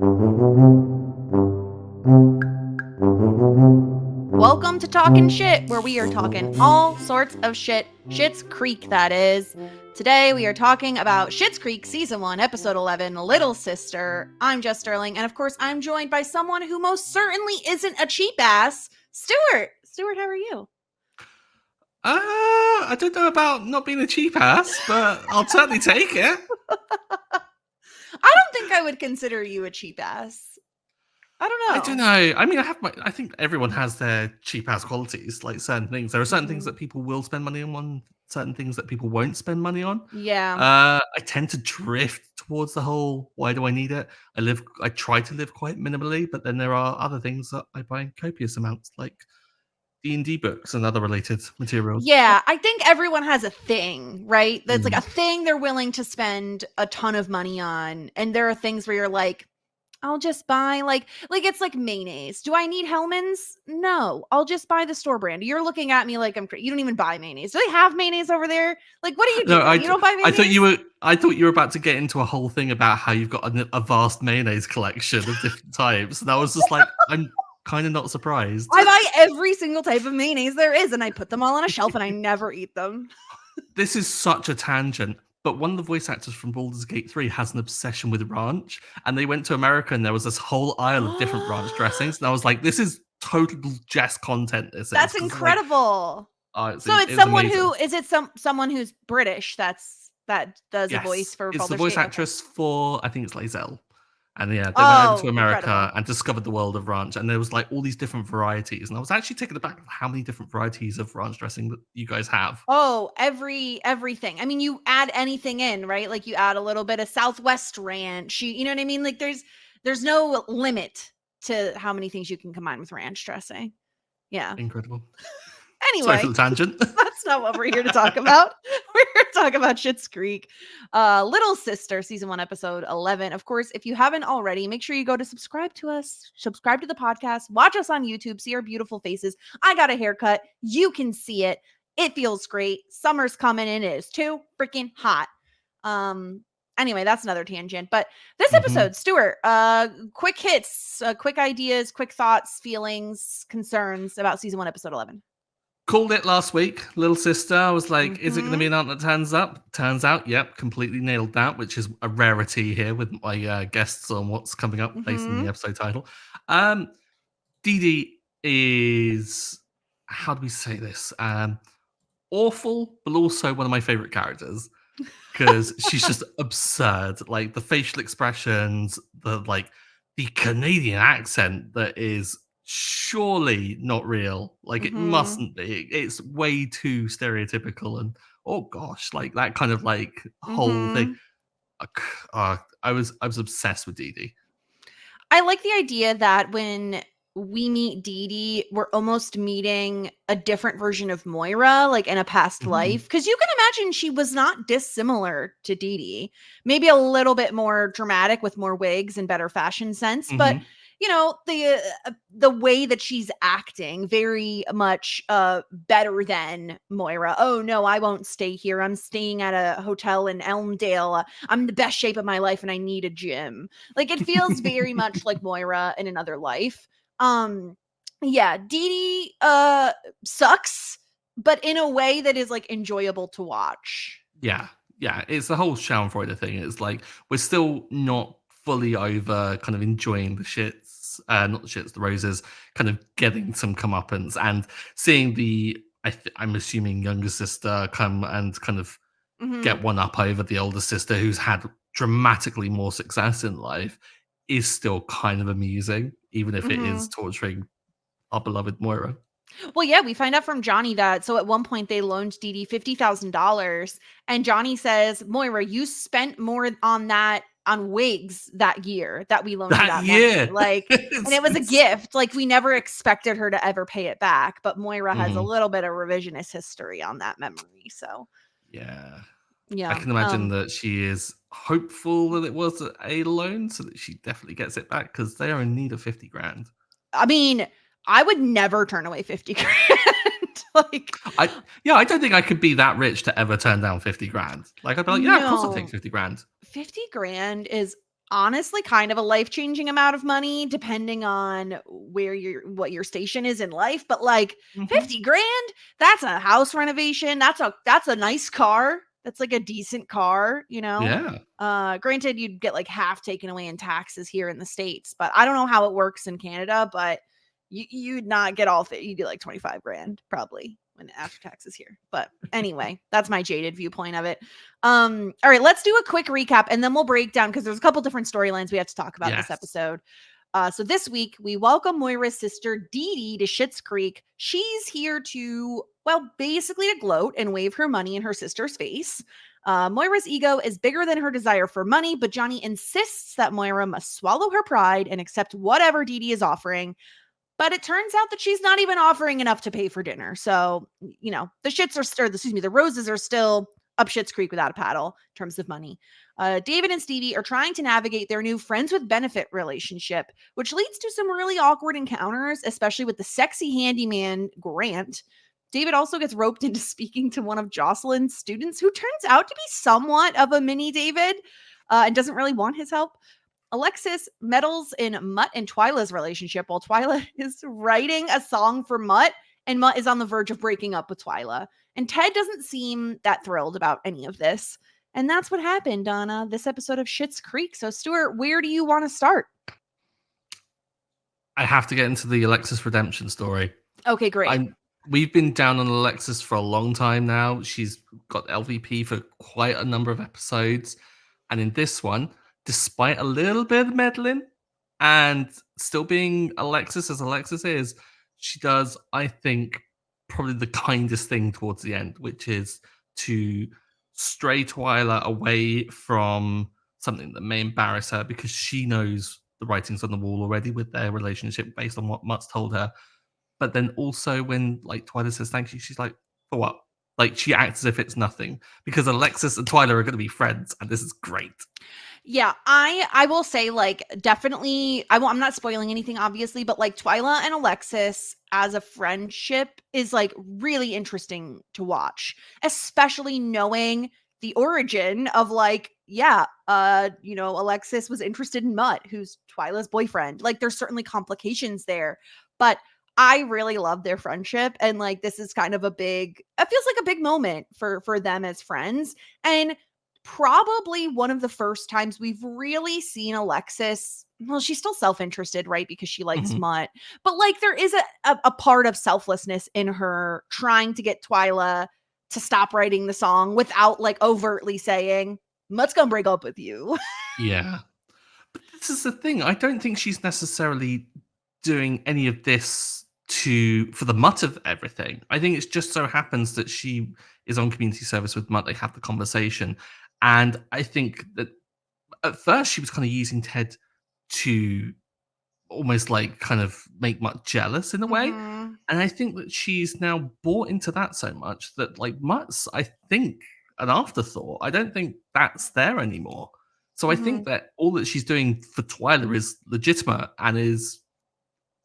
Welcome to Talkin' Shit, where we are talking all sorts of shit. Schitt's Creek, that is. Today we are talking about Schitt's Creek Season 1, Episode 11, Little Sister. I'm Jess Sterling, and of course I'm joined by someone who most certainly isn't a cheap ass, Stuart. Stuart, how are you? I don't know about not being a cheap ass, but I'll certainly take it. I don't think I would consider you a cheap ass. I don't know. I don't know. I mean, I think everyone has their cheap ass qualities, like certain things. There are certain things that people will spend money on, certain things that people won't spend money on. Yeah. I tend to drift towards the whole, why do I need it? I try to live quite minimally, but then there are other things that I buy in copious amounts, like D&D books and other related materials. Yeah, I think everyone has a thing, right? That's like a thing they're willing to spend a ton of money on. And there are things where you're like, I'll just buy like it's like mayonnaise. Do I need Hellman's? No, I'll just buy the store brand. You're looking at me like I'm crazy. You don't even buy mayonnaise. Do they have mayonnaise over there? Like, what do you do? No, You don't buy mayonnaise? I thought you were about to get into a whole thing about how you've got a vast mayonnaise collection of different types, and I was just like, I'm kind of not surprised. I buy every single type of mayonnaise there is, and I put them all on a shelf, and I never eat them. This is such a tangent, but one of the voice actors from Baldur's Gate 3 has an obsession with ranch, and they went to America, and there was this whole aisle of different ranch dressings, and I was like, this is total Jess content. That's incredible. Like, so it's someone amazing. Who is it? Someone who's British that does a voice for. It's Baldur's the voice Gate? actress for, I think it's Lae'zel. And yeah, they went over to America incredible. and discovered the world of ranch. And there was like all these different varieties. And I was actually taken aback at how many different varieties of ranch dressing that you guys have. Oh, everything. I mean, you add anything in, right? Like you add a little bit of Southwest ranch. You know what I mean? Like there's no limit to how many things you can combine with ranch dressing. Yeah. Incredible. Anyway, sorry for the tangent. That's not what we're here to talk about. We're here to talk about Schitt's Creek. Little Sister, Season 1, Episode 11. Of course, if you haven't already, make sure you go to subscribe to us, subscribe to the podcast, watch us on YouTube, see our beautiful faces. I got a haircut. You can see it. It feels great. Summer's coming in. It is too freaking hot. Anyway, that's another tangent. But this episode, Stuart, quick hits, quick ideas, quick thoughts, feelings, concerns about Season 1, Episode 11. Called it last week, Little Sister. I was like, is it going to be an aunt that turns up? Turns out, yep, completely nailed that, which is a rarity here with my guests on what's coming up based on the episode title. DeeDee is, how do we say this? Awful, but also one of my favorite characters because she's just absurd. Like the facial expressions, the Canadian accent that is surely not real. Like it mustn't be. It's way too stereotypical, and oh gosh, like that kind of like whole thing. I was obsessed with DeeDee. I like the idea that when we meet DeeDee, we're almost meeting a different version of Moira, like in a past life. Because you can imagine she was not dissimilar to DeeDee. Maybe a little bit more dramatic with more wigs and better fashion sense, but you know, the way that she's acting very much better than Moira. Oh no, I won't stay here. I'm staying at a hotel in Elmdale. I'm in the best shape of my life and I need a gym. Like it feels very much like Moira in another life. Yeah, DeeDee sucks, but in a way that is like enjoyable to watch. Yeah, it's the whole Schadenfreude thing. It's like we're still not fully over kind of enjoying the shits, not the shits, the roses, kind of getting some comeuppance and seeing the, I'm assuming, younger sister come and kind of get one up over the older sister who's had dramatically more success in life is still kind of amusing, even if it is torturing our beloved Moira. Well, yeah, we find out from Johnny that, so at one point they loaned DeeDee $50,000 and Johnny says, Moira, you spent more on wigs that year that we loaned that year. Money. Like, and it was a gift. Like we never expected her to ever pay it back, but Moira has a little bit of revisionist history on that memory. So yeah, I can imagine that she is hopeful that it was a loan so that she definitely gets it back because they are in need of 50 grand. I mean, I would never turn away 50 grand. I don't think I could be that rich to ever turn down 50 grand. Like I'd be like, yeah, of course I'll take 50 grand. 50 grand is honestly kind of a life-changing amount of money depending on what your station is in life, but like Mhm. 50 grand, that's a house renovation, that's a nice car, that's like a decent car, you know. Yeah. Granted you'd get like half taken away in taxes here in the States, but I don't know how it works in Canada, but you'd not get you get like 25 grand probably when after taxes here. But anyway, that's my jaded viewpoint of it. All right, let's do a quick recap and then we'll break down because there's a couple different storylines we have to talk about in this Yes. episode. So this week we welcome Moira's sister DeeDee to Schitt's Creek. She's here to, well, basically to gloat and wave her money in her sister's face. Moira's ego is bigger than her desire for money, but Johnny insists that Moira must swallow her pride and accept whatever DeeDee is offering. But it turns out that she's not even offering enough to pay for dinner. So, you know, the roses are still up Schitt's Creek without a paddle in terms of money. David and Stevie are trying to navigate their new friends with benefit relationship, which leads to some really awkward encounters, especially with the sexy handyman, Grant. David also gets roped into speaking to one of Jocelyn's students, who turns out to be somewhat of a mini David and doesn't really want his help. Alexis meddles in Mutt and Twyla's relationship while Twyla is writing a song for Mutt, and Mutt is on the verge of breaking up with Twyla. And Ted doesn't seem that thrilled about any of this. And that's what happened on this episode of Schitt's Creek. So, Stuart, where do you want to start? I have to get into the Alexis redemption story. Okay, great. We've been down on Alexis for a long time now. She's got LVP for quite a number of episodes. And in this one, despite a little bit of meddling and still being Alexis as Alexis is, she does, I think, probably the kindest thing towards the end, which is to stray Twyla away from something that may embarrass her because she knows the writing's on the wall already with their relationship based on what Mutt's told her. But then also when like Twyla says thank you, she's like, for what? Like she acts as if it's nothing because Alexis and Twyla are going to be friends, and this is great. Yeah, I will say like definitely I'm not spoiling anything obviously, but like Twyla and Alexis as a friendship is like really interesting to watch, especially knowing the origin of like you know, Alexis was interested in Mutt, who's Twyla's boyfriend. Like there's certainly complications there, but I really love their friendship, and like this is kind of it feels like a big moment for them as friends, and probably one of the first times we've really seen Alexis. Well, she's still self-interested, right? Because she likes Mhm. Mutt. But like there is a part of selflessness in her trying to get Twyla to stop writing the song without like overtly saying, Mutt's gonna break up with you. Yeah. But this is the thing. I don't think she's necessarily doing any of this to for the Mutt of everything. I think it's just so happens that she is on community service with Mutt. They have the conversation. And I think that at first she was kind of using Ted to almost like kind of make Mutt jealous in a way. Mhm. And I think that she's now bought into that so much that like Mutt's, I think, an afterthought. I don't think that's there anymore. So I think Mhm. that all that she's doing for Twyla is legitimate and is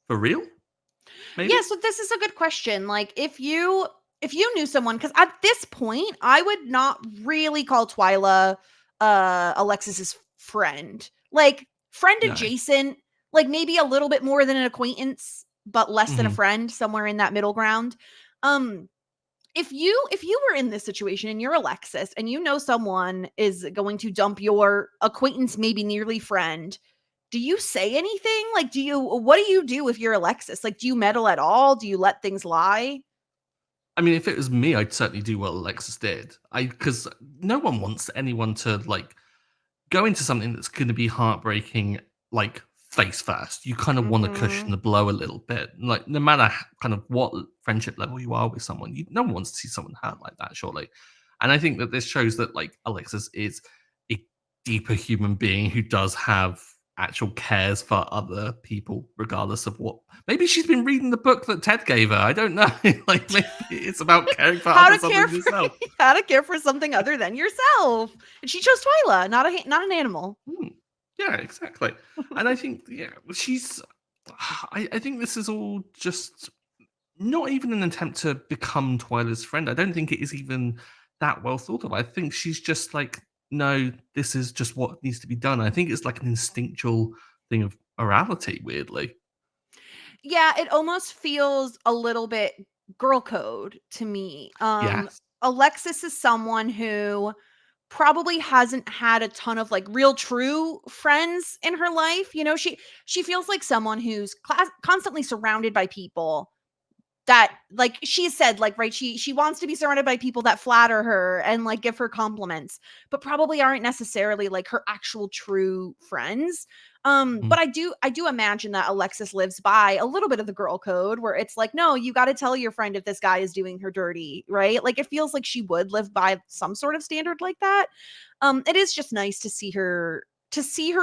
for real, Yeah, maybe? so this is a good question. Like if you knew someone, because at this point, I would not really call Twyla Alexis's friend. Like friend No. adjacent, like maybe a little bit more than an acquaintance, but less than a Mhm. friend, somewhere in that middle ground. Um, if you were in this situation and you're Alexis and you know someone is going to dump your acquaintance, maybe nearly friend, do you say anything? Like, what do you do if you're Alexis? Like, do you meddle at all? Do you let things lie? I mean, if it was me, I'd certainly do what Alexis did. I because no one wants anyone to like go into something that's going to be heartbreaking, like face first. You kind of want to cushion Mhm. the blow a little bit. Like no matter kind of what friendship level you are with someone, no one wants to see someone hurt like that, surely. And I think that this shows that like Alexis is a deeper human being who does have actual cares for other people, regardless of what. Maybe she's been reading the book that Ted gave her. I don't know. Like maybe it's about caring for How to others other care than for yourself. how to care for something other than yourself. And she chose Twyla, not an animal. Hmm. Yeah, exactly. And I think, yeah, she's. I think this is all just not even an attempt to become Twyla's friend. I don't think it is even that well thought of. I think she's just like no, this is just what needs to be done. I think it's like an instinctual thing of morality, weirdly. Yeah, it almost feels a little bit girl code to me. Yes. Alexis is someone who probably hasn't had a ton of like real true friends in her life. You know, she feels like someone who's constantly surrounded by people that, like she said, like, right, she wants to be surrounded by people that flatter her and like give her compliments, but probably aren't necessarily like her actual true friends. Mhm. But I do imagine that Alexis lives by a little bit of the girl code where it's like, no, you got to tell your friend if this guy is doing her dirty, right? Like it feels like she would live by some sort of standard like that. It is just nice to see her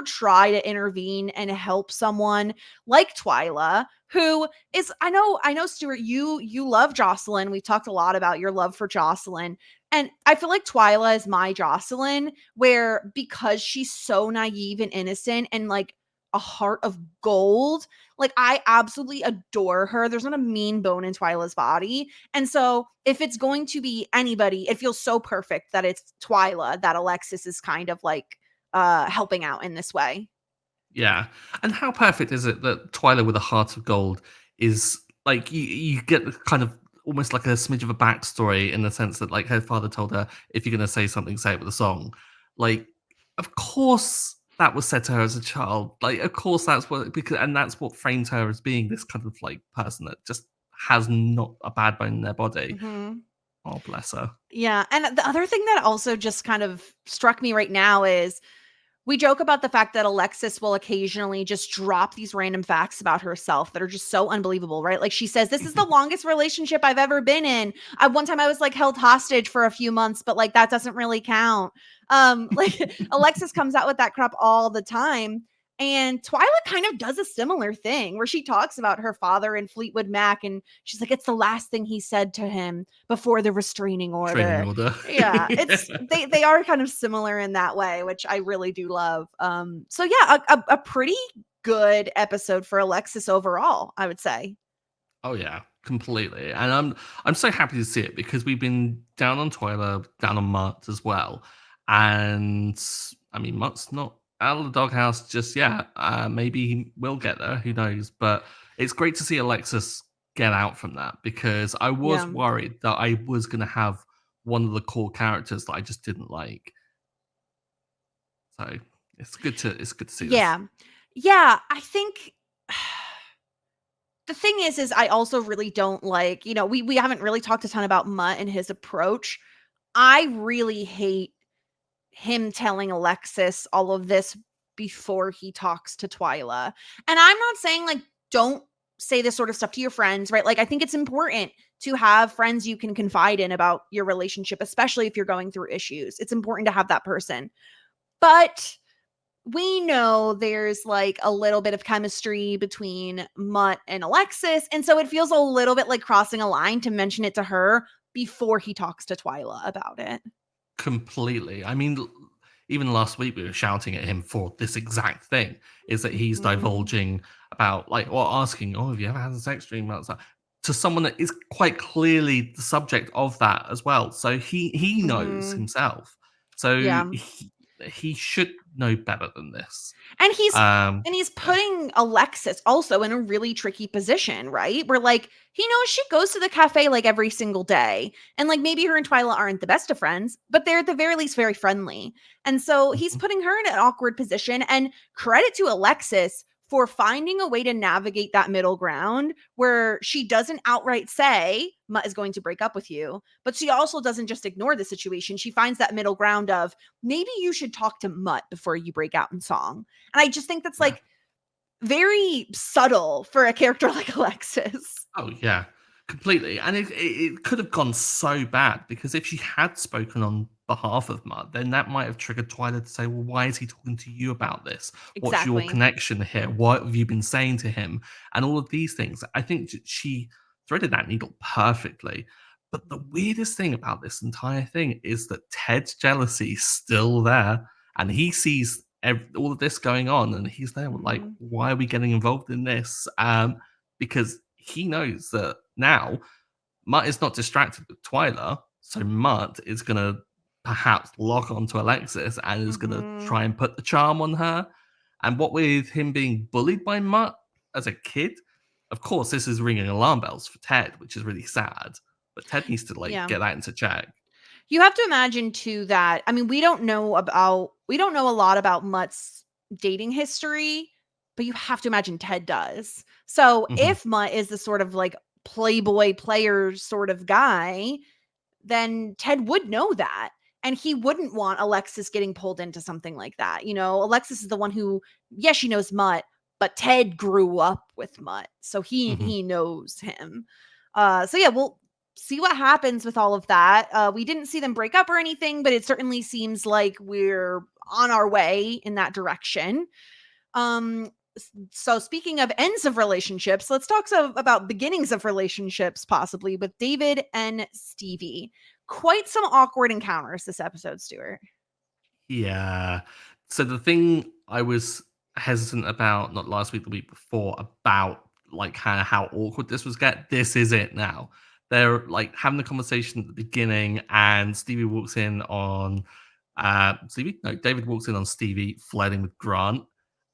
try to intervene and help someone like Twyla, who is, I know Stuart, you love Jocelyn. We've talked a lot about your love for Jocelyn. And I feel like Twyla is my Jocelyn, where because she's so naive and innocent and like a heart of gold, like I absolutely adore her. There's not a mean bone in Twyla's body. And so if it's going to be anybody, it feels so perfect that it's Twyla that Alexis is kind of like helping out in this way. Yeah. And how perfect is it that Twyla with a heart of gold is like you get kind of almost like a smidge of a backstory in the sense that like her father told her, if you're gonna say something, say it with a song. Like, of course that was said to her as a child. Like, of course that's what because and that's what frames her as being this kind of like person that just has not a bad bone in their body. Mhm. Oh bless her. Yeah, and the other thing that also just kind of struck me right now is we joke about the fact that Alexis will occasionally just drop these random facts about herself that are just so unbelievable, right? Like she says, "This is the longest relationship I've ever been in." One time I was like held hostage for a few months, but like that doesn't really count. Like Alexis comes out with that crap all the time. And Twyla kind of does a similar thing where she talks about her father and Fleetwood Mac, and she's like, it's the last thing he said to him before the restraining Training order. order. Yeah, Yeah. it's they are kind of similar in that way, which I really do love. So yeah, a pretty good episode for Alexis overall, I would say. Oh yeah, completely. And I'm so happy to see it because we've been down on Twyla, down on Mutt as well. And I mean, Mutt's not out of the doghouse just yet. Maybe he will get there. Who knows? But it's great to see Alexis get out from that because I was Yeah. worried that I was going to have one of the core characters that I just didn't like. So it's good to see this. Yeah. Yeah, I think the thing is I also really don't like, we haven't really talked a ton about Mutt and his approach. I really hate him telling Alexis all of this before he talks to Twyla. And I'm not saying like don't say this sort of stuff to your friends, right? Like I think it's important to have friends you can confide in about your relationship, especially if you're going through issues. It's important to have that person. But we know there's like a little bit of chemistry between Mutt and Alexis. And so it feels a little bit like crossing a line to mention it to her before he talks to Twyla about it. Completely. I mean, even last week we were shouting at him for this exact thing. Is that he's Mhm. divulging about like or asking, "Oh, have you ever had a sex dream?" About that to someone that is quite clearly the subject of that as well. So he knows Mhm. himself. So Yeah. he should know better than this. And he's Um, and he's yeah, putting Alexis also in a really tricky position, right? Where like he knows she goes to the cafe like every single day. And like maybe her and Twyla aren't the best of friends, but they're at the very least very friendly. And so he's mhm, putting her in an awkward position. And credit to Alexis for finding a way to navigate that middle ground where she doesn't outright say Mutt is going to break up with you, but she also doesn't just ignore the situation. She finds that middle ground of maybe you should talk to Mutt before you break out in song. And I just think that's yeah. like very subtle for a character like Alexis. Oh yeah, completely. And it could have gone so bad because if she had spoken on behalf of Mud, then that might have triggered Twilight to say, "Well, why is he talking to you about this? What's your Exactly. connection here? What have you been saying to him?" And all of these things. I think she threaded that needle perfectly. But the weirdest thing about this entire thing is that Ted's jealousy is still there, and he sees all of this going on, and he's there with like, Mhm. "Why are we getting involved in this?" Because he knows that now Mutt is not distracted with Twyla, so Mutt is gonna. perhaps lock onto Alexis and is going to Mhm. try and put the charm on her. And what with him being bullied by Mutt as a kid, of course, this is ringing alarm bells for Ted, which is really sad. But Ted needs to like Yeah. get that into check. You have to imagine too that I mean, we don't know a lot about Mutt's dating history, but you have to imagine Ted does. So Hmm. if Mutt is the sort of like playboy player sort of guy, then Ted would know that. And he wouldn't want Alexis getting pulled into something like that. You know, Alexis is the one who, yes, she knows Mutt, but Ted grew up with Mutt. So Hmm. he knows him. So yeah, we'll see what happens with all of that. We didn't see them break up or anything, but it certainly seems like we're on our way in that direction. Um, so speaking of ends of relationships, let's talk about beginnings of relationships, possibly with David and Stevie. Quite some awkward encounters this episode, Stuart. Yeah. So the thing I was hesitant about, not last week, the week before, about like kind of how awkward this was this is it now. They're like having the conversation at the beginning, and Stevie walks in on Stevie? No, David walks in on Stevie flirting with Grant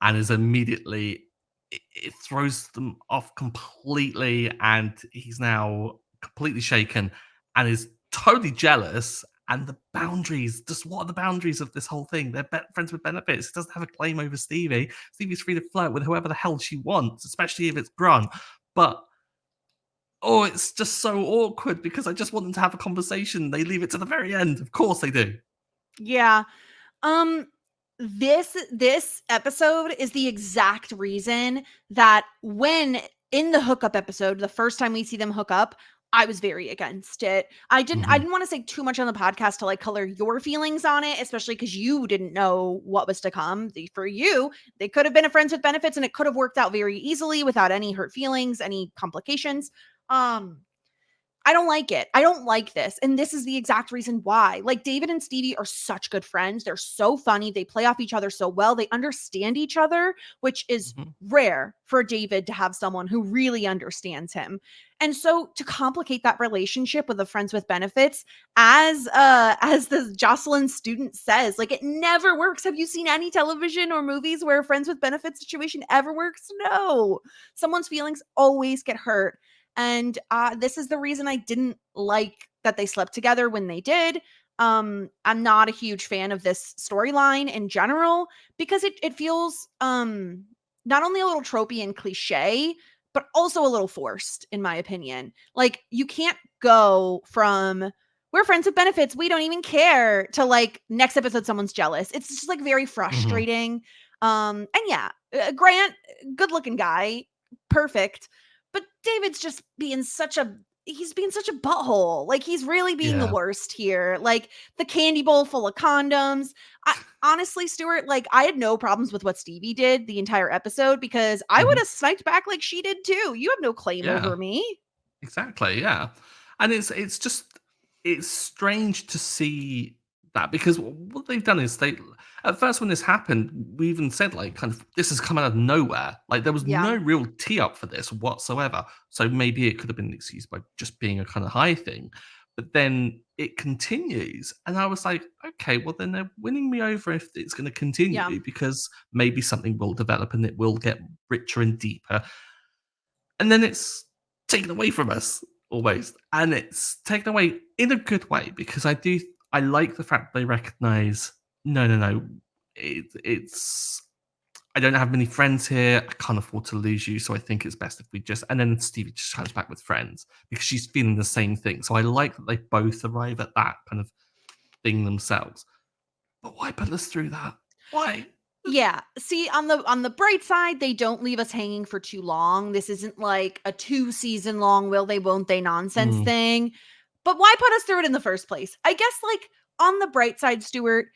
and is immediately it throws them off completely, and he's now completely shaken and is totally jealous. And the boundaries, just what are the boundaries of this whole thing? They're friends with benefits. He doesn't have a claim over Stevie. Stevie's free to flirt with whoever the hell she wants, especially if it's Grant. But oh, it's just so awkward because I just want them to have a conversation. They leave it to the very end. Of course they do. Yeah. Um this episode is the exact reason that when in the hookup episode, the first time we see them hook up, I was very against it. I Hmm. didn't want to say too much on the podcast to like color your feelings on it, especially cuz you didn't know what was to come. For you, they could have been a friends with benefits and it could have worked out very easily without any hurt feelings, any complications. Um I don't like it. I don't like this. And this is the exact reason why. Like David and Stevie are such good friends. They're so funny. They play off each other so well. They understand each other, which is Hmm. rare for David to have someone who really understands him. And so to complicate that relationship with the friends with benefits, as the Jocelyn student says, like it never works. Have you seen any television or movies where a friends with benefits situation ever works? No. Someone's feelings always get hurt. And this is the reason I didn't like that they slept together when they did. I'm not a huge fan of this storyline in general because it feels not only a little tropey and cliche, but also a little forced, in my opinion. Like you can't go from we're friends with benefits, we don't even care to like next episode someone's jealous. It's just like very Hmm. frustrating. And yeah, Grant, good looking guy, perfect, but David's just being such a he's being such a butthole. Like he's really being the Yeah. worst here. Like the candy bowl full of condoms. I honestly, Stuart, like I had no problems with what Stevie did the entire episode because I would Hmm. have sniped back like she did too. You have no claim Yeah. over me. Exactly, yeah. And it's just it's strange to see that because what they've done is they at first when this happened, we even said like kind of this has come out of nowhere. Like there was Yeah. no real tee up for this whatsoever. So maybe it could have been excused by just being a kind of high thing. But then it continues. And I was like, okay, well then they're winning me over if it's going to Yeah. continue because maybe something will develop and it will get richer and deeper, and then it's taken away from us almost, and it's taken away in a good way because I like the fact they recognize no, it's I don't have many friends here, I can't afford to lose you, so I think it's best if we just, and then Stevie just comes back with friends because she's feeling the same thing, so I like that they both arrive at that kind of thing themselves. But why put us through that? Why? Yeah. See, on the bright side, they don't leave us hanging for too long. This isn't like a 2-season long will they won't they nonsense Mm. thing. But why put us through it in the first place? I guess like on the bright side, Stuart,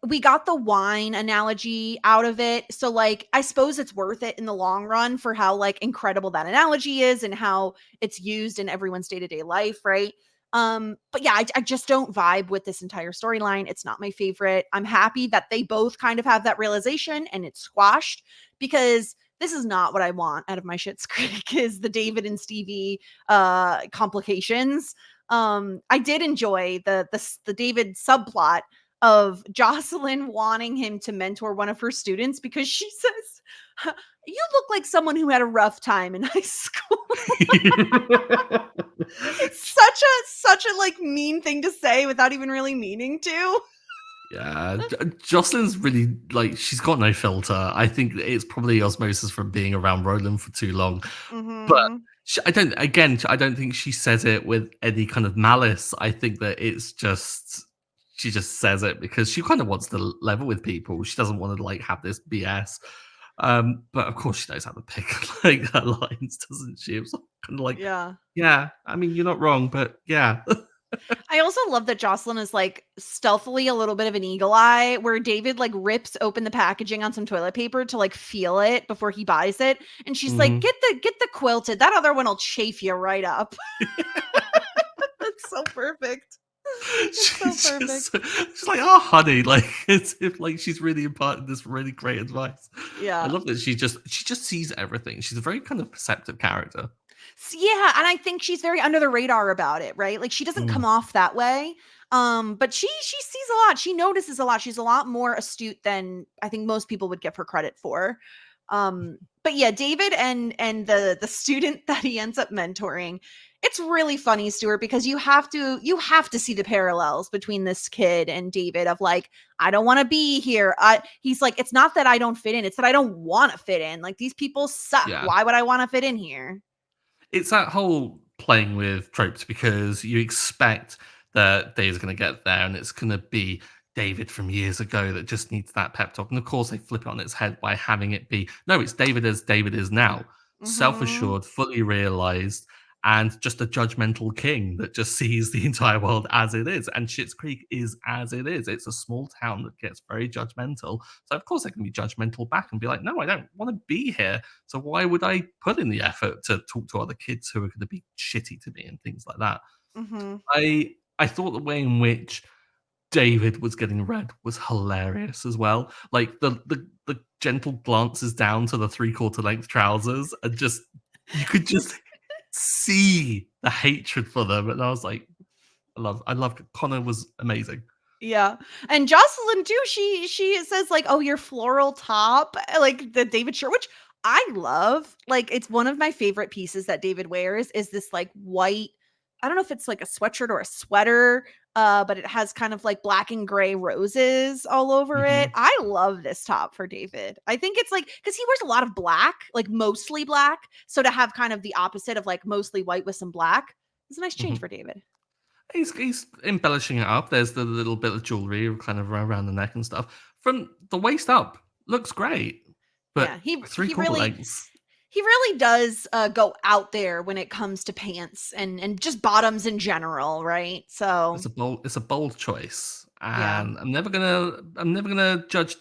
we got the wine analogy out of it. So like I suppose it's worth it in the long run for how like incredible that analogy is and how it's used in everyone's day-to-day life, right? But yeah, I just don't vibe with this entire storyline. It's not my favorite. I'm happy that they both kind of have that realization and it's squashed because this is not what I want out of my Schitt's Creek is the David and Stevie complications. I did enjoy the David subplot of Jocelyn wanting him to mentor one of her students because she says, "You look like someone who had a rough time in high school." It's such a like mean thing to say without even really meaning to. Yeah, Jocelyn's really like she's got no filter. I think it's probably osmosis from being around Roland for too long. But Mhm. I don't think she says it with any kind of malice. I think that it's just she just says it because she kind of wants to level with people. She doesn't want to like have this BS. But of course she knows how to pick like her lines, doesn't she? It was kind of like, Yeah. yeah, I mean you're not wrong, but yeah. I also love that Jocelyn is like stealthily a little bit of an eagle eye, where David like rips open the packaging on some toilet paper to like feel it before he buys it, and she's like, Mhm. get the quilted. That other one will chafe you right up." That's so perfect. It's so perfect. She's like, "Oh, honey," like it's if like she's really imparting this really great advice. I Yeah. love that she just sees everything. She's a very kind of perceptive character. Yeah, and I think she's very under the radar about it, right? Like she doesn't Mm, come off that way. But she sees a lot. She notices a lot. She's a lot more astute than I think most people would give her credit for. But yeah, David and the student that he ends up mentoring, it's really funny, Stuart, because you have to see the parallels between this kid and David of like, I don't want to be here. He's like, it's not that I don't fit in, it's that I don't want to fit in. Like these people suck. yeah. Why would I want to fit in here? It's that whole playing with tropes because you expect that Dave's going to get there and it's going to be David from years ago that just needs that pep talk. And of course, they flip it on its head by having it be no, it's David as David is now, self Mhm. assured, fully realized, and just a judgmental king that just sees the entire world as it is. And Schitt's Creek is as it is. It's a small town that gets very judgmental. So, of course, they can be judgmental back and be like, no, I don't want to be here. So why would I put in the effort to talk to other kids who are going to be shitty to me and things like that? Mhm. I thought the way in which David was getting read was hilarious as well. Like the gentle glances down to the 3/4 length trousers and just you could just see the hatred for them. And I was like, I loved it. Connor was amazing. Yeah. And Jocelyn too, she says like, "Oh, your floral top," like the David shirt, which I love. Like it's one of my favorite pieces that David wears is this like white, I don't know if it's like a sweatshirt or a sweater, but it has kind of like black and gray roses all over it. Mhm, I love this top for David. I think it's like cuz he wears a lot of black, like mostly black, so to have kind of the opposite of like mostly white with some black is a nice change mhm. for David. He's embellishing it up. There's the little bit of jewelry kind of around the neck and stuff. From the waist up, looks great. Yeah, But three he quarter really lengths, he really does go out there when it comes to pants and just bottoms in general, right? So it's a bold choice. yeah. And I'm never gonna judge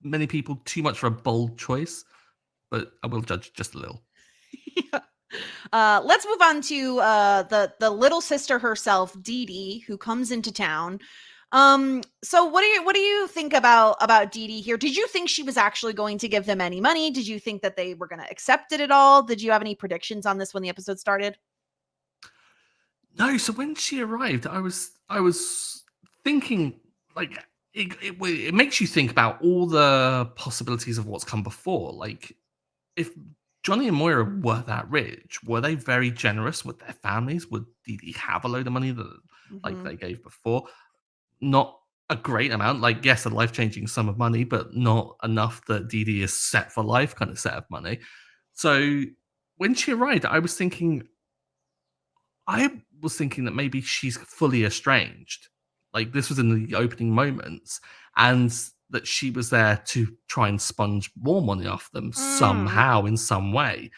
many people too much for a bold choice, but I will judge just a little. Yeah. Let's move on to the little sister herself, DeeDee, who comes into town. So what do you think about DeeDee here? Did you think she was actually going to give them any money? Did you think that they were going to accept it at all? Did you have any predictions on this when the episode started? No, so when she arrived, I was thinking like it makes you think about all the possibilities of what's come before. Like if Johnny and Moira were that rich, were they very generous with their families? Would Dee Dee have a load of money that like Mhm. they gave before? Not a great amount. Like yes, a life changing sum of money, but not enough that Dee Dee is set for life kind of set of money. So when she arrived, I was thinking that maybe she's fully estranged. Like this was in the opening moments, and that she was there to try and sponge more money off them Mm. somehow in some way.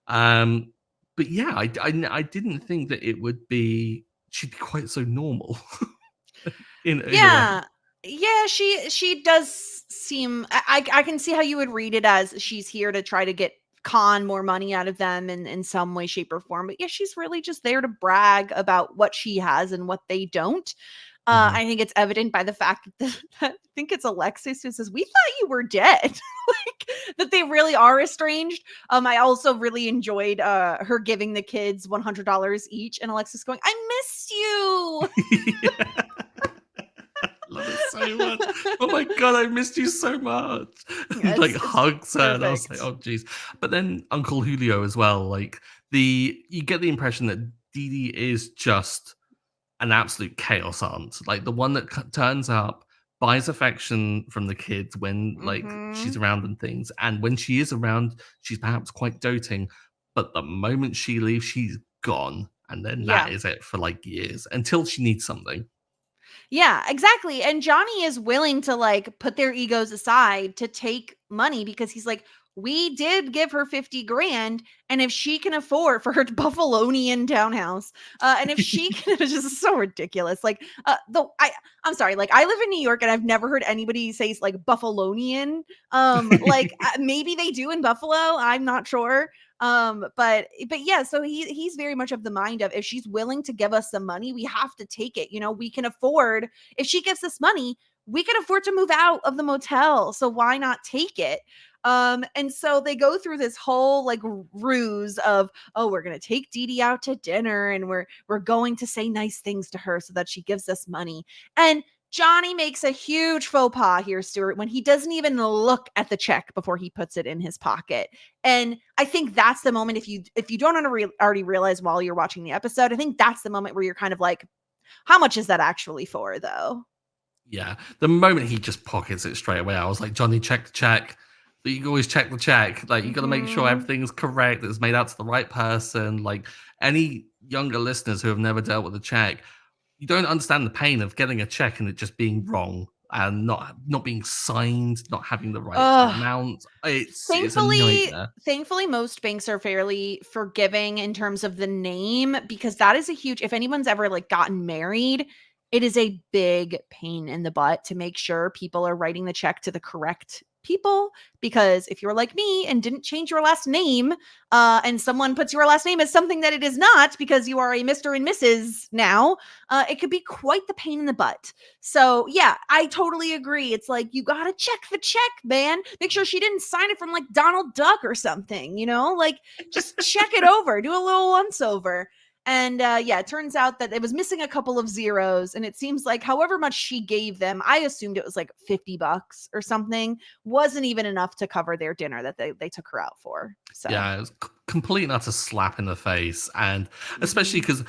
Um, but yeah, I didn't think that it would be she'd be quite so normal in a way. Yeah. Yeah, she does seem I can see how you would read it as she's here to try to get con more money out of them in some way, shape, or form. But yeah, she's really just there to brag about what she has and what they don't. Mhm, I think it's evident by the fact that, I think it's Alexis who says, "We thought you were dead." Like that they really are estranged. I also really enjoyed her giving the kids $100 each and Alexis going, "I missed you. Yeah. Love it so much. Oh my god, I missed you so much. Yeah, And like it's hugs her, and I was like, perfect. oh geez. But then Uncle Julio as well. Like you get the impression that DeeDee is just an absolute chaos aunt, like the one that turns up, buys affection from the kids when like she's Mhm. around and things, and when she is around, she's perhaps quite doting, but the moment she leaves, she's gone, and then that Yeah. is it for like years until she needs something. Yeah, exactly. And Johnny is willing to like put their egos aside to take money because he's like, we did give her 50 grand. And if she can afford for her Buffalonian townhouse, and if she can, it's just so ridiculous. Like, I'm sorry, like I live in New York and I've never heard anybody say like Buffalonian. Maybe they do in Buffalo. I'm not sure. But yeah, so he's very much of the mind of if she's willing to give us some money, we have to take it. You know, we can afford, if she gives us money, we can afford to move out of the motel. So why not take it? And so they go through this whole like ruse of, oh, we're gonna take DeeDee out to dinner and we're going to say nice things to her so that she gives us money. And Johnny makes a huge faux pas here, Stuart, when he doesn't even look at the check before he puts it in his pocket. And I think that's the moment, if you don't already realize while you're watching the episode, I think that's the moment where you're kind of like, how much is that actually for, though? Yeah, the moment he just pockets it straight away, I was like, Johnny, check the check. But you can always check the check. Like, you got to make sure Mm-hmm. everything's correct, that it's made out to the right person. Like, any younger listeners who have never dealt with a check, you don't understand the pain of getting a check and it just being wrong and not being signed, not having the right Ugh. amount. It's a Thankfully, nightmare. thankfully, most banks are fairly forgiving in terms of the name because that is a huge, if anyone's ever like gotten married, it is a big pain in the butt to make sure people are writing the check to the correct people. Because if you're like me and didn't change your last name, and someone puts your last name as something that it is not because you are a Mr. and Mrs. now, it could be quite the pain in the butt. So yeah, I totally agree. It's like, you got to check the check, man. Make sure she didn't sign it from like Donald Duck or something, like just check it over, do a little once over. And yeah, it turns out that it was missing a couple of zeros. And it seems like however much she gave them, I assumed it was like $50 or something, wasn't even enough to cover their dinner that they took her out for. So, Yeah, it was complete and utter slap in the face, and especially mhm. because,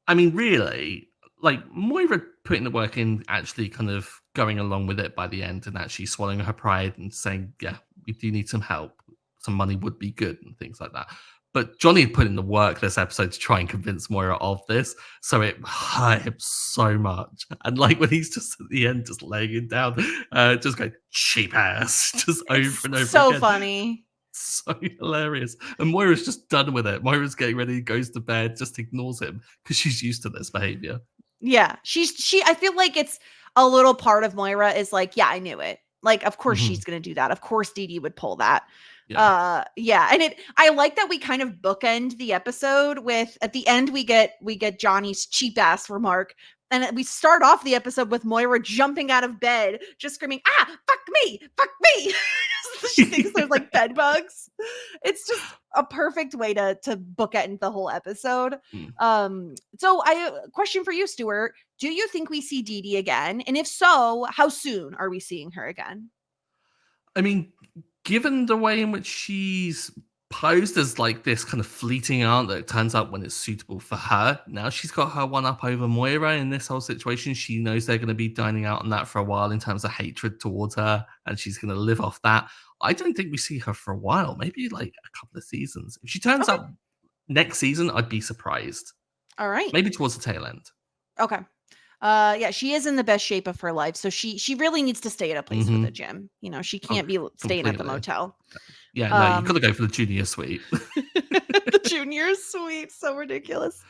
I mean, really, like Moira putting the work in, actually kind of going along with it by the end, and actually swallowing her pride and saying, "Yeah, we do need some help. Some money would be good," and things like that. But Johnny had put in the work this episode to try and convince Moira of this, so it hurt him so much. And like when he's just at the end, just laying it down, just going cheap ass, just over It's and over so again. funny. So hilarious. And Moira's just done with it. Moira's getting ready, goes to bed, just ignores him because she's used to this behavior. Yeah, I feel like it's a little part of Moira is like, yeah, I knew it. Like, of course Mhm. she's gonna do that. Of course DeeDee would pull that. Yeah. Yeah, and I like that we kind of bookend the episode with, at the end we get Johnny's cheap ass remark. And we start off the episode with Moira jumping out of bed, just screaming, ah, fuck me, fuck me. She thinks there's like bed bugs. It's just a perfect way to bookend the whole episode. Mm. So I question for you, Stuart. Do you think we see DeeDee again? And if so, how soon are we seeing her again? I mean, given the way in which she's posed as like this kind of fleeting aunt that turns up when it's suitable for her, now she's got her one up over Moira in this whole situation. She knows they're going to be dining out on that for a while in terms of hatred towards her, and she's going to live off that. I don't think we see her for a while, maybe like a couple of seasons. If she turns Okay. up next season, I'd be surprised. All right. Maybe towards the tail end. Okay. Yeah, she is in the best shape of her life, so she really needs to stay at a place with a Mhm. gym. She Oh, can't be staying at the completely. motel. Yeah, no, you Um gotta go for the junior suite. the junior suite, so ridiculous.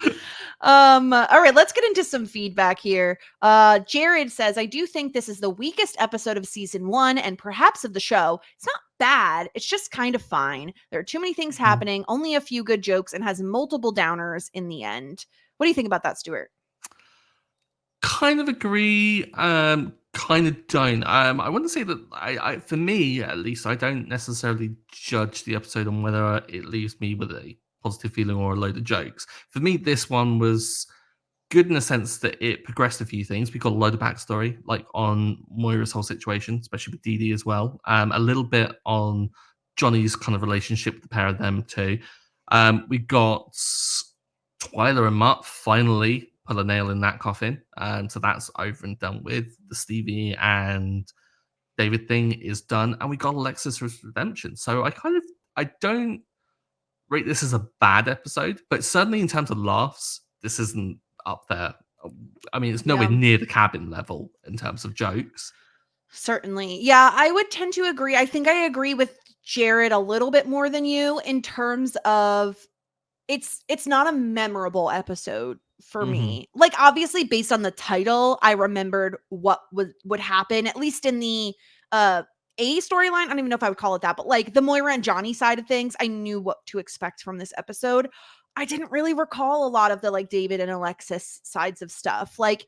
All right, let's get into some feedback here. Jared says, I do think this is the weakest episode of season 1 and perhaps of the show. It's not bad, it's just kind of fine. There are too many things Mhm. happening, only a few good jokes, and has multiple downers in the end. What do you think about that, Stuart? Kind of agree, kind of don't. I wouldn't say that for me at least, I don't necessarily judge the episode on whether it leaves me with a positive feeling or a load of jokes. For me, this one was good in the sense that it progressed a few things. We got a load of backstory, like on Moira's whole situation, especially with DeeDee as well. A little bit on Johnny's kind of relationship with the pair of them too. We got Twyla and Mutt finally put a nail in that coffin. So that's over and done with. The Stevie and David thing is done. And we got Alexis' redemption. So I don't rate this as a bad episode, but certainly in terms of laughs, this isn't up there. I mean, it's nowhere Yeah. near the cabin level in terms of jokes. Certainly. Yeah, I would tend to agree. I think I agree with Jared a little bit more than you in terms of it's not a memorable episode for Mm-hmm. me. Like obviously based on the title, I remembered what would happen at least in the A storyline. I don't even know if I would call it that, but like the Moira and Johnny side of things, I knew what to expect from this episode. I didn't really recall a lot of the like David and Alexis sides of stuff. Like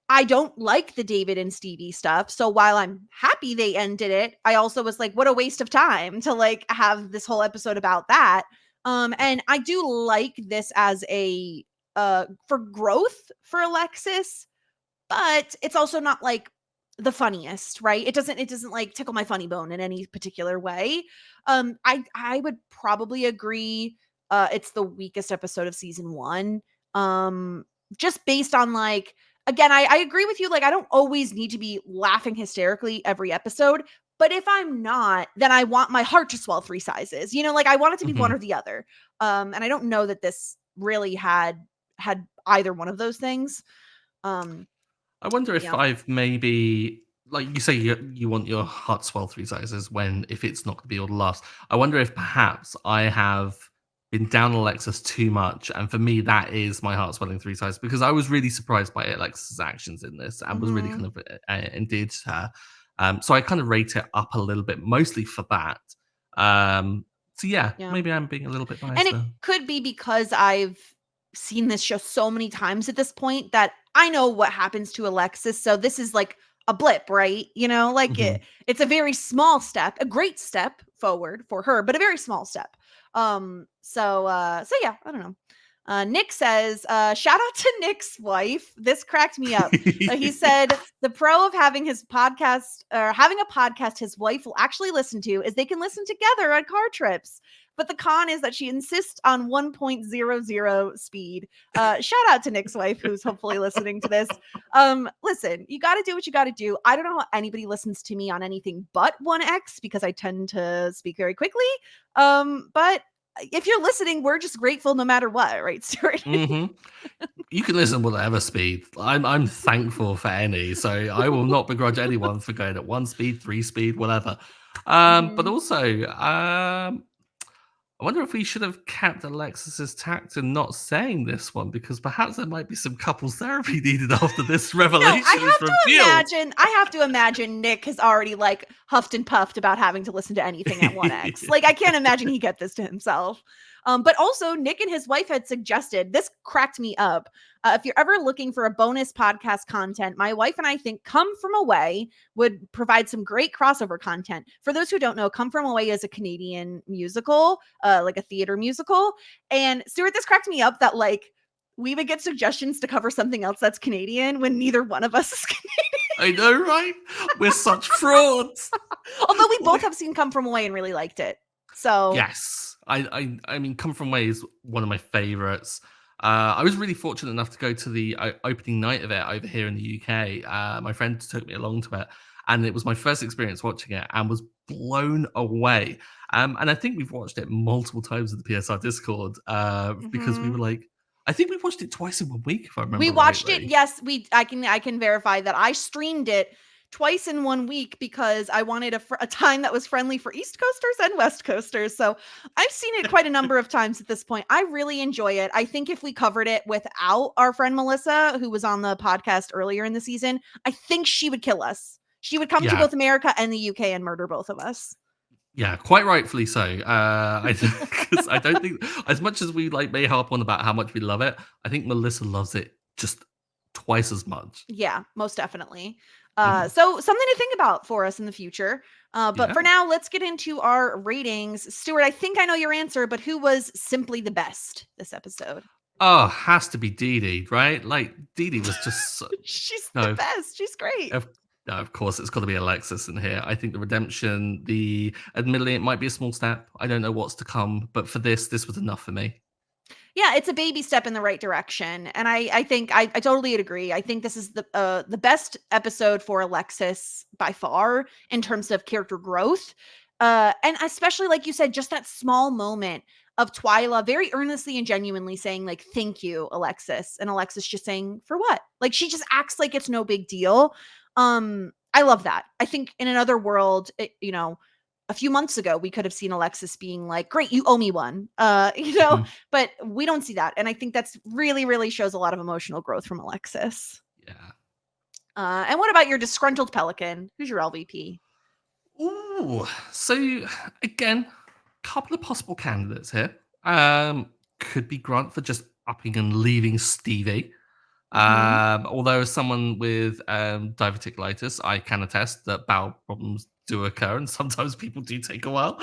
I don't like the David and Stevie stuff. So while I'm happy they ended it, I also was like, what a waste of time to like have this whole episode about that. And I do like this as a for growth for Alexis, but it's also not like the funniest, right? It doesn't like tickle my funny bone in any particular way. I would probably agree it's the weakest episode of season 1. Just based on like again, I agree with you. Like, I don't always need to be laughing hysterically every episode, but if I'm not, then I want my heart to swell 3 sizes. You know, like I want it to be one Mm-hmm. or the other. And I don't know that this really had either one of those things. Um, I wonder if yeah. I've maybe, like you say, you want your heart to swell 3 sizes when if it's not going to be all the last. I wonder if perhaps I have been down Alexis too much, and for me that is my heart swelling 3 sizes because I was really surprised by Alexis's actions in this and was really Mhm. kind of endeared to her. So I kind of rate it up a little bit, mostly for that. So yeah, Yeah. maybe I'm being a little bit And biased it there. could be because I've seen this show so many times at this point that I know what happens to Alexis. So this is like a blip, right? You know, like Mm-hmm. it's a very small step, a great step forward for her, but a very small step. So yeah, I don't know. Nick says, shout out to Nick's wife. This cracked me up. He said the pro of having his podcast or having a podcast his wife will actually listen to is they can listen together on car trips. But the con is that she insists on 1.00 speed. Shout out to Nick's wife, who's hopefully listening to this. Listen, you got to do what you got to do. I don't know how anybody listens to me on anything but 1x because I tend to speak very quickly. But if you're listening, we're just grateful no matter what, right, Stuart? Mm-hmm. You can listen whatever speed. I'm thankful for any, so I will not begrudge anyone for going at 1 speed, 3 speed, whatever. But Mhm. also, I wonder if we should have kept Alexis's tact in not saying this one because perhaps there might be some couples therapy needed after this No, revelation is revealed. I have to imagine Nick has already like huffed and puffed about having to listen to anything at 1x. Like I can't imagine he kept this to himself. But also Nick and his wife had suggested, this cracked me up. If you're ever looking for a bonus podcast content, my wife and I think Come From Away would provide some great crossover content. For those who don't know, Come From Away is a Canadian musical, like a theater musical. And Stuart, this cracked me up that like we would get suggestions to cover something else that's Canadian when neither one of us is I know, right? We're such frauds. Canadian. Although we both have seen Come From Away and really liked it. So Yes, I mean, Come From Way is one of my favorites. I was really fortunate enough to go to the opening night of it over here in the UK. My friend took me along to it, and it was my first experience watching it, and was blown away. And I think we've watched it multiple times in the PSR Discord because we were mhm. like, I think we watched it twice in 1 week, if I We remember watched it. rightly. Yes, I can verify that I streamed it twice in 1 week because I wanted a time that was friendly for East Coasters and West Coasters. So I've seen it quite a number of times at this point. I really enjoy it. I think if we covered it without our friend Melissa, who was on the podcast earlier in the season, I think she would kill us. She would come to Yeah, both America and the UK and murder both of us. yeah, quite rightfully so. Because I don't think, as much as we like may harp on about how much we love it, I think Melissa loves it just twice as much. Yeah, most definitely. Mhm. So something to think about for us in the future. But Yeah. for now, let's get into our ratings. Stuart, I think I know your answer, but who was simply the best this episode? Oh, has to be DeeDee, right? Like DeeDee was just She's the no, best. She's great. of no, of course it's got to be Alexis in here. I think the redemption, the admittedly it might be a small step. I don't know what's to come, but for this was enough for me. Yeah, it's a baby step in the right direction, and I think I totally agree. I think this is the best episode for Alexis by far in terms of character growth, and especially like you said, just that small moment of Twyla very earnestly and genuinely saying like "Thank you, Alexis," and Alexis just saying "For what?" Like she just acts like it's no big deal. I love that. I think in another world, a few months ago, we could have seen Alexis being like, "Great, you owe me one," Mhm. but we don't see that, and I think that's really, really shows a lot of emotional growth from Alexis. Yeah. And what about your disgruntled pelican? Who's your LVP? Ooh. So again, couple of possible candidates here. Could be Grant for just upping and leaving Stevie. Hmm. Although as someone with diverticulitis, I can attest that bowel problems do occur, and sometimes people do take a while.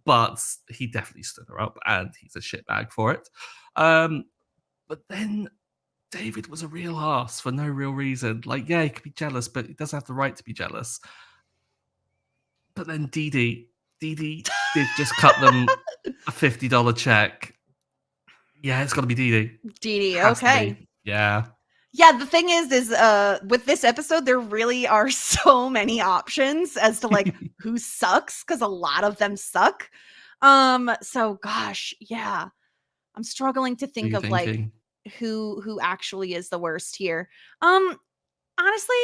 But he definitely stood her up, and he's a shitbag for it. Um, but then David was a real ass for no real reason. Like, yeah, he could be jealous, but he doesn't have the right to be jealous. But then DeeDee did just cut them a $50 check. Yeah, it's got to be DeeDee. DeeDee, Has to okay. be. Yeah. Yeah, the thing is with this episode, there really are so many options as to like who sucks, because a lot of them suck. So gosh, yeah. I'm struggling to What are think you of like thinking? who actually is the worst here. Honestly,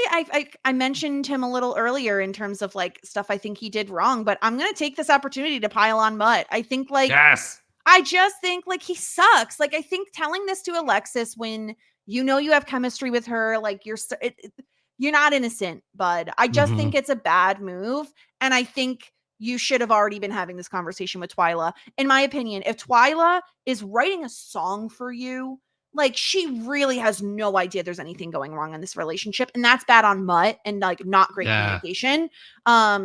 I mentioned him a little earlier in terms of like stuff I think he did wrong, but I'm gonna take this opportunity to pile on Mutt. I think like Yes. I just think like he sucks. Like I think telling this to Alexis when you know you have chemistry with her, like you're not innocent, bud. I just think Hmm. it's a bad move, and I think you should have already been having this conversation with Twyla. In my opinion, if Twyla is writing a song for you, like she really has no idea there's anything going wrong in this relationship, and that's bad on Mutt and like not great Yeah. communication.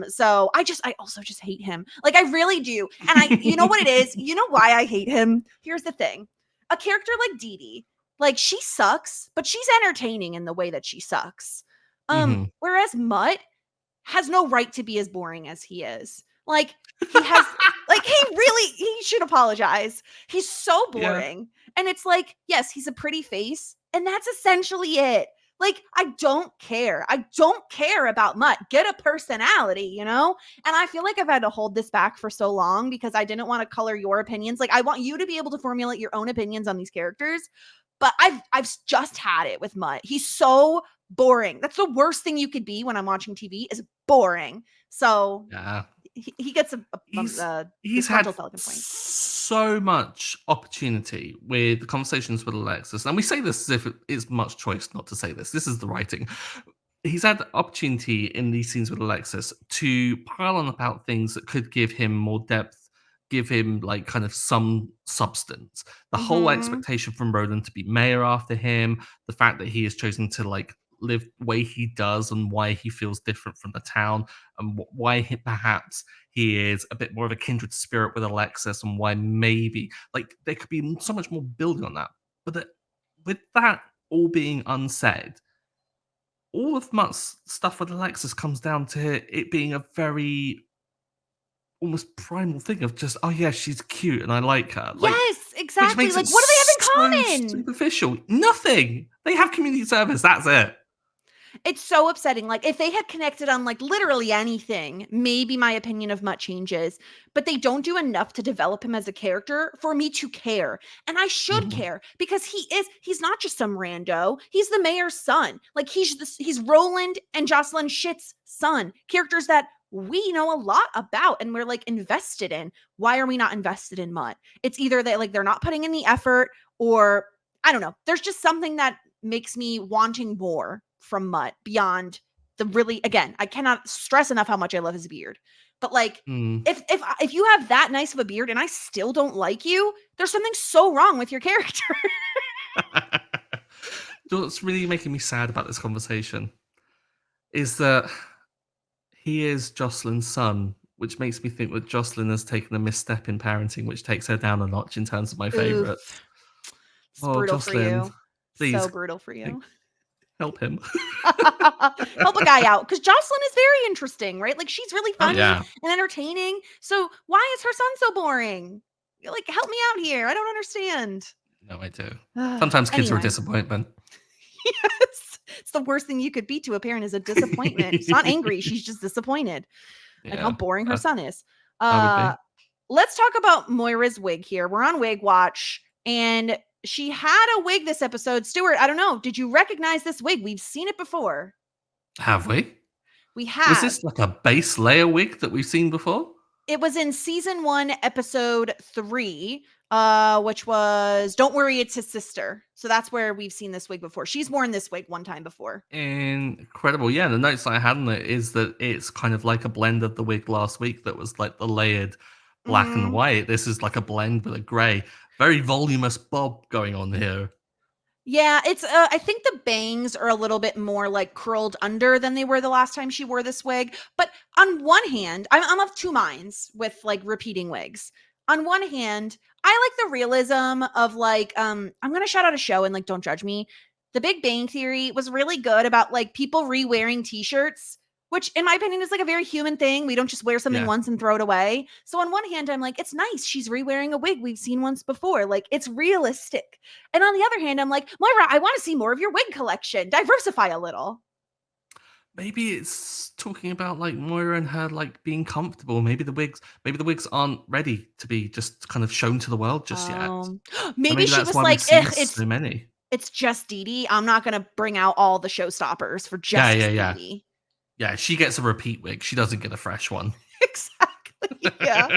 So I also just hate him. Like I really do. And you know what it is? You know why I hate him? Here's the thing. A character like DeeDee, like she sucks, but she's entertaining in the way that she sucks. Hmm. Whereas Mutt has no right to be as boring as he is. Like he has like he should apologize. He's so Yeah. boring. And it's like, yes, he's a pretty face, and that's essentially it. Like, I don't care. I don't care about Mutt. Get a personality, you know? And I feel like I've had to hold this back for so long because I didn't want to color your opinions. Like, I want you to be able to formulate your own opinions on these characters. But I've just had it with Mutt. He's so boring. That's the worst thing you could be when I'm watching TV is boring. So Yeah. he gets He's a he's had disgruntled Pelican point. so much opportunity with the conversations with Alexis, and we say this as if it is much choice not to say this. This is the writing. He's had opportunity in these scenes with Alexis to pile on about things that could give him more depth, give him like kind of some substance. The whole Mhm. expectation from Roland to be mayor after him, the fact that he has chosen to like live the way he does and why he feels different from the town and why perhaps he is a bit more of a kindred spirit with Alexis and why maybe like there could be so much more building on that. But with that all being unsaid, all of Mutt's stuff with Alexis comes down to it being a very almost primal thing of just, oh yeah, she's cute and I like her. Like, Yes, which exactly. makes it Like, what do they so have in common? superficial. Nothing. They have community service. That's it. It's so upsetting. Like, if they had connected on like literally anything, maybe my opinion of Mutt changes, but they don't do enough to develop him as a character for me to care. And I should Mhm. care because he's not just some rando. He's the mayor's son. Like he's Roland and Jocelyn Schitt's son. Characters that we know a lot about and we're like invested in. Why are we not invested in Mutt? It's either that like they're not putting in the effort, or I don't know. There's just something that makes me wanting more from Mutt beyond the really, again, I cannot stress enough how much I love his beard. But like Mm. if you have that nice of a beard and I still don't like you, there's something so wrong with your character. You know what's really making me sad about this conversation is that he is Jocelyn's son, which makes me think that Jocelyn has taken a misstep in parenting, which takes her down a notch in terms of my favorite. Oof. Oh, brutal for Jocelyn, you. So please brutal for like, you. help him. Help a guy out because Jocelyn is very interesting, right? Like she's really Oh funny yeah. and entertaining. So why is her son so boring? Like, help me out here. I don't understand. No, I do. Sometimes kids are a Anyway, disappointment. yes, it's the worst thing you could be to a parent is a disappointment. She's not angry; she's just disappointed. Like how Yeah, boring her I, son is. I would Uh, be. let's talk about Moira's wig here. We're on Wig Watch, and she had a wig this episode. Stuart, I don't know. Did you recognize this wig? We've seen it before. Have we? We Was have. this like a base layer wig that we've seen before? It was in season 1, episode 3, which was Don't Worry, It's His Sister. So that's where we've seen this wig before. She's worn this wig one time before. Incredible. Yeah, the notes I had on it is that it's kind of like a blend of the wig last week that was like the layered black and Mhm. white. This is like a blend with a grey. Very voluminous bob going on here. Yeah, it's I think the bangs are a little bit more like curled under than they were the last time she wore this wig. But on one hand, I'm of two minds with like repeating wigs. On one hand, I like the realism of like I'm gonna shout out a show and like don't judge me. The Big Bang Theory was really good about like people re-wearing t-shirts, which in my opinion is like a very human thing. We don't just wear something Yeah. once and throw it away. So on one hand, I'm like, it's nice. She's re-wearing a wig we've seen once before. Like it's realistic. And on the other hand, I'm like, Moira, I want to see more of your wig collection. Diversify a little. Maybe it's talking about like Moira and her like being comfortable. Maybe the wigs aren't ready to be just kind of shown to the world just yet. And Maybe maybe she that's was why we've like, seen it's so many. it's just DeeDee. I'm not gonna bring out all the showstoppers for Yeah, just yeah, yeah. DeeDee. Yeah, she gets a repeat wig. She doesn't get a fresh one. Exactly. Yeah.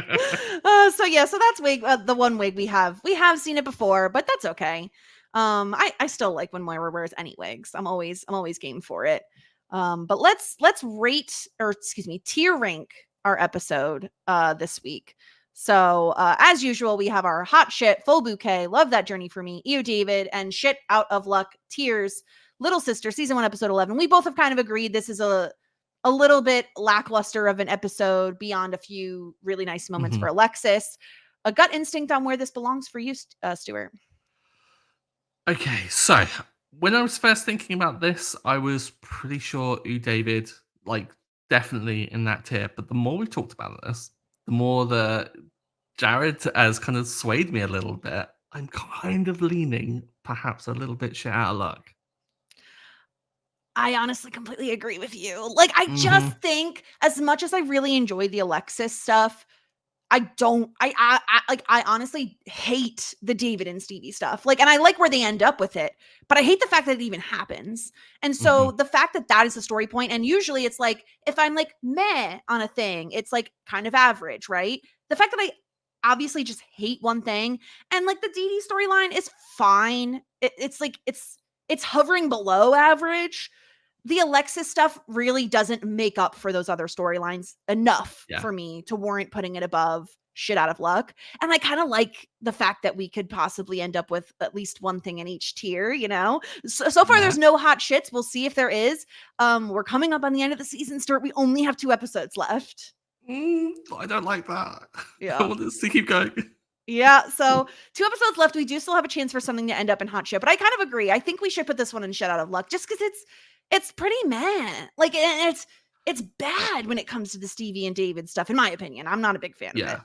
So that's wig. The one wig we have. We have seen it before, but that's okay. I still like when Moira wears any wigs. I'm always game for it. But let's rate or excuse me tier rank our episode this week. So as usual, we have our hot shit, full bouquet, love that journey for me, Ew David, and shit out of luck, tears, Little Sister, season 1, episode 11. We both have kind of agreed this is a little bit lackluster of an episode beyond a few really nice moments Mhm. for Alexis. A gut instinct on where this belongs for you, Stuart. Okay, so when I was first thinking about this, I was pretty sure David, like, definitely in that tier. But the more we've talked about this, the more that Jared has kind of swayed me a little bit. I'm kind of leaning perhaps a little bit shit out of luck. I honestly completely agree with you. Like, I just Hmm. think as much as I really enjoy the Alexis stuff, I don't I honestly hate the David and Stevie stuff. Like, and I like where they end up with it, but I hate the fact that it even happens. And Hmm. so the fact that that is the story point, and usually it's like if I'm like meh on a thing, it's like kind of average, right? The fact that I obviously just hate one thing, and like the DeeDee storyline is fine. It's like it's hovering below average. The Alexis stuff really doesn't make up for those other storylines enough Yeah. for me to warrant putting it above shit out of luck. And I kind of like the fact that we could possibly end up with at least one thing in each tier, you know? So far Yeah. there's no hot shits. We'll see if there is. We're coming up on the end of the season, Stuart. We only have 2 episodes left. I don't like that. I Yeah. want this to keep going. Yeah, so 2 episodes left. We do still have a chance for something to end up in hot shit, but I kind of agree. I think we should put this one in shit out of luck just because it's pretty meh. Like and it's bad when it comes to the Stevie and David stuff, in my opinion. I'm not a big fan of it. Yeah.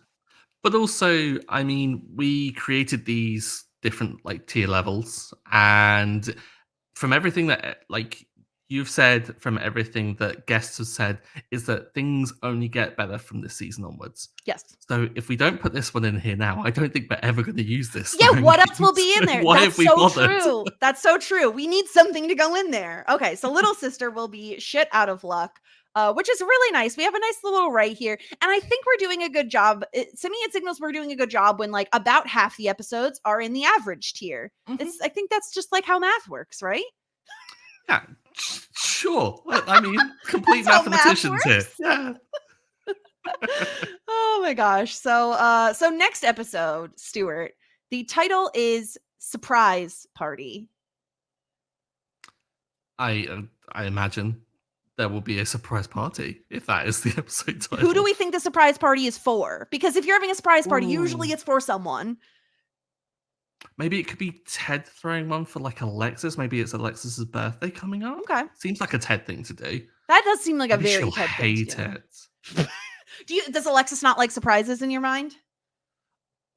But also, I mean, we created these different like tier levels, and from everything that like you've said, from everything that guests have said, is that things only get better from this season onwards. Yes. So if we don't put this one in here now, I don't think we're ever going to use this. Yeah, what else will rankings. be in there? Why That's have we so bothered? true. That's so true. We need something to go in there. Okay, so Little Sister will be shit out of luck, which is really nice. We have a nice little right here, and I think we're doing a good job. To me, it signals we're doing a good job when like about half the episodes are in the average tier. Mhm. I think that's just like how math works, right? Yeah, sure. I mean, complete That's how math mathematicians here. works. Yeah. Oh my gosh. So next episode, Stuart, the title is Surprise Party. I imagine there will be a surprise party if that is the episode title. Who do we think the surprise party is for? Because if you're having a surprise party, usually Ooh. it's for someone. Maybe it could be Ted throwing one for like Alexis. Maybe it's Alexis's birthday coming up. Okay. Seems like a Ted thing to do. That does seem like a Maybe very she'll Ted thing to hate do. it. Does Alexis not like surprises in your mind?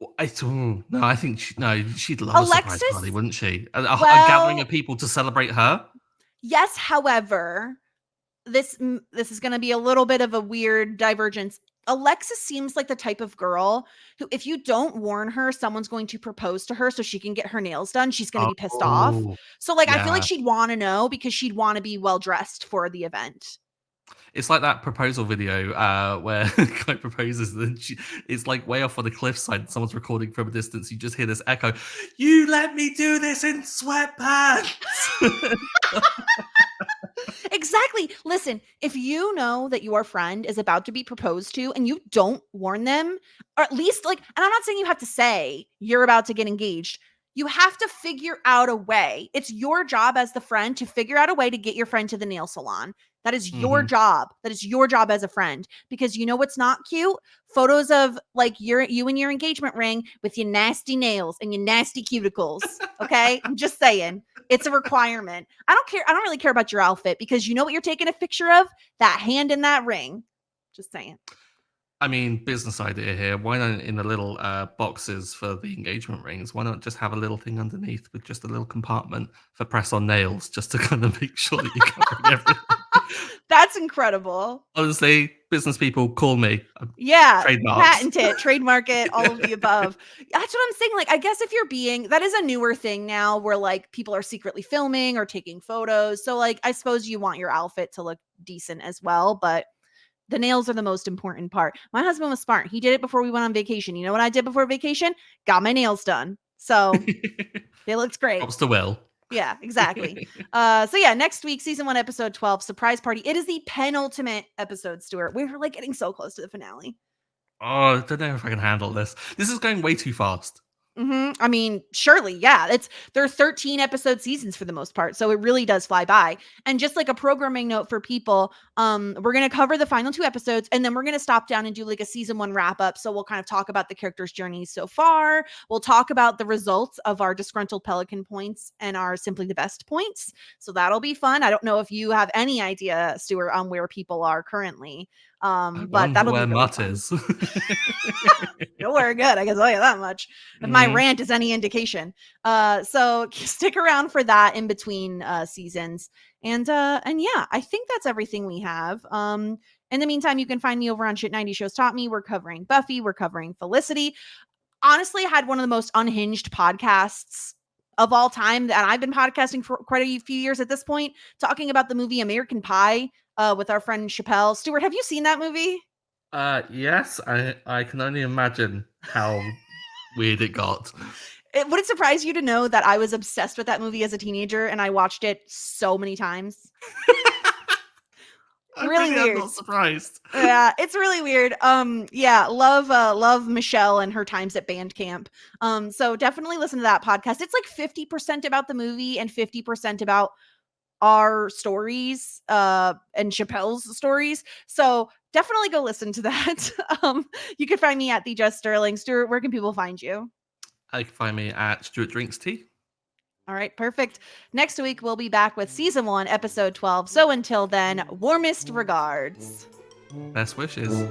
No, I think she'd love a surprise party, Alexis? wouldn't she? A gathering of Well, people to celebrate her. yes, however, this is going to be a little bit of a weird divergence. Alexis seems like the type of girl who, if you don't warn her someone's going to propose to her so she can get her nails done, she's going to be pissed off. Oh, So like I feel like yeah. she'd want to know because she'd want to be well dressed for the event. It's like that proposal video where the guy proposes, and it's like way off on the cliffside. Someone's recording from a distance. You just hear this echo. You let me do this in sweatpants. Exactly. Listen, if you know that your friend is about to be proposed to and you don't warn them, or at least like, and I'm not saying you have to say you're about to get engaged. You have to figure out a way. It's your job as the friend to figure out a way to get your friend to the nail salon. That is your Mhm. job. That is your job as a friend. Because you know what's not cute? Photos of like you and your engagement ring with your nasty nails and your nasty cuticles. Okay? I'm just saying. It's a requirement. I don't care. I don't really care about your outfit because you know what you're taking a picture of? That hand in that ring. Just saying. I mean, business idea here. Why not in the little boxes for the engagement rings? Why not just have a little thing underneath with just a little compartment for press-on nails, just to kind of make sure that you're covering everything? That's incredible. Honestly, business people, call me. Yeah, Trademarks. patent it, trademark it, all of the above. That's what I'm saying. Like, I guess if you're being, that is a newer thing now where like people are secretly filming or taking photos. So, like, I suppose you want your outfit to look decent as well, but the nails are the most important part. My husband was smart. He did it before we went on vacation. You know what I did before vacation? Got my nails done. So they looked great. Props to Will. Yeah, exactly. So yeah, next week, season 1, episode 12, surprise party. It is the penultimate episode, Stuart. We're like getting so close to the finale. Oh, I don't know if I can handle this. This is going way too fast. I mean, surely, yeah. There are 13 episode seasons for the most part, so it really does fly by. And just like a programming note for people, we're gonna cover the final 2 episodes, and then we're gonna stop down and do like a season 1 wrap up. So we'll kind of talk about the characters' journeys so far. We'll talk about the results of our disgruntled pelican points and our simply the best points. So that'll be fun. I don't know if you have any idea, Stuart, on where people are currently. I But wonder that'll be where really Mutt fun. is. Nowhere good, I can tell you that much. If my rant is any indication. So stick around for that in between seasons. And yeah, I think that's everything we have. In the meantime, you can find me over on Shit 90 Shows Taught Me. We're covering Buffy, we're covering Felicity. Honestly, I had one of the most unhinged podcasts of all time, and I've been podcasting for quite a few years at this point, talking about the movie American Pie with our friend Chappelle. Stuart, have you seen that movie? Yes, I can only imagine how weird it got. Would it surprise you to know that I was obsessed with that movie as a teenager and I watched it so many times? I Really really am weird. not surprised. Yeah, it's really weird. Yeah, love Michelle and her times at band camp. So definitely listen to that podcast. It's like 50% about the movie and 50% about our stories and Chappelle's stories. So definitely go listen to that. You can find me at the Jess Sterling. Stuart, where can people find you? You can find me at Stuart Drinks Tea. All right, perfect. Next week, we'll be back with season 1, episode 12. So until then, warmest regards. Best wishes.